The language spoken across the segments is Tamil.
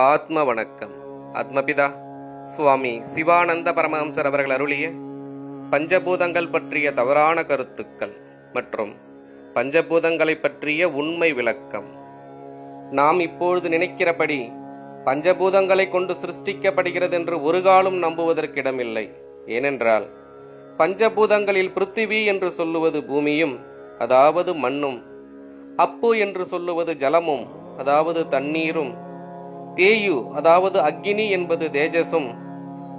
ஆத்ம வணக்கம். ஆத்மபிதா சுவாமி சிவானந்த பரமஹம்சர் அவர்கள் அருளிய பஞ்சபூதங்கள் பற்றிய தவறான கருத்துக்கள் மற்றும் பஞ்சபூதங்களை பற்றிய உண்மை விளக்கம். நாம் இப்பொழுது நினைக்கிறபடி பஞ்சபூதங்களை கொண்டு சிருஷ்டிக்கப்படுகிறது என்று ஒரு காலம் நம்புவதற்கிடமில்லை. ஏனென்றால் பஞ்சபூதங்களில் பிருத்திவி என்று சொல்லுவது பூமியும், அதாவது மண்ணும், அப்பு என்று சொல்லுவது ஜலமும், அதாவது தண்ணீரும், தேயு அதாவது அக்னி என்பது தேஜஸும்,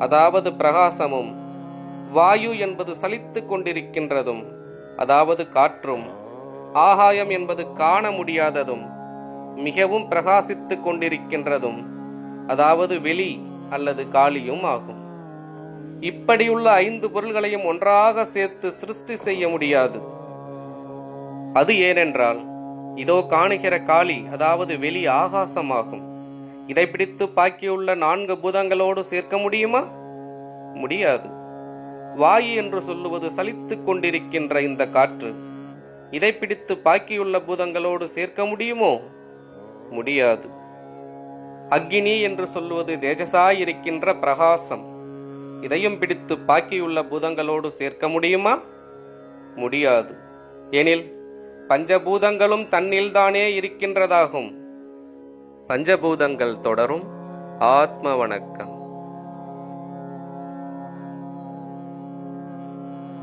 அதாவது பிரகாசமும், வாயு என்பது சலித்து கொண்டிருக்கின்றதும், அதாவது காற்றும், ஆகாயம் என்பது காண முடியாததும் மிகவும் பிரகாசித்து கொண்டிருக்கின்றதும், அதாவது வெளி அல்லது காளியும் ஆகும். இப்படியுள்ள 5 பொருள்களையும் ஒன்றாக சேர்த்து சிருஷ்டி செய்ய முடியாது. அது ஏனென்றால் இதோ காணுகிற காளி அதாவது வெளி ஆகாசமாகும். இதை பிடித்து பாக்கியுள்ள 4 பூதங்களோடு சேர்க்க முடியுமா? முடியாது. வாயு என்று சொல்லுவது சலித்து கொண்டிருக்கின்ற இந்த காற்று, இதை பிடித்து பாக்கியுள்ள பூதங்களோடு சேர்க்க முடியுமோ? முடியாது. அக்னி என்று சொல்லுவது தேஜசாயிருக்கின்ற பிரகாசம், இதையும் பிடித்து பாக்கியுள்ள பூதங்களோடு சேர்க்க முடியுமா? முடியாது. எனில் பஞ்சபூதங்களும் தன்னில்தானே இருக்கின்றதாகும். பஞ்சபூதங்கள் தொடரும். ஆத்ம வணக்கம்.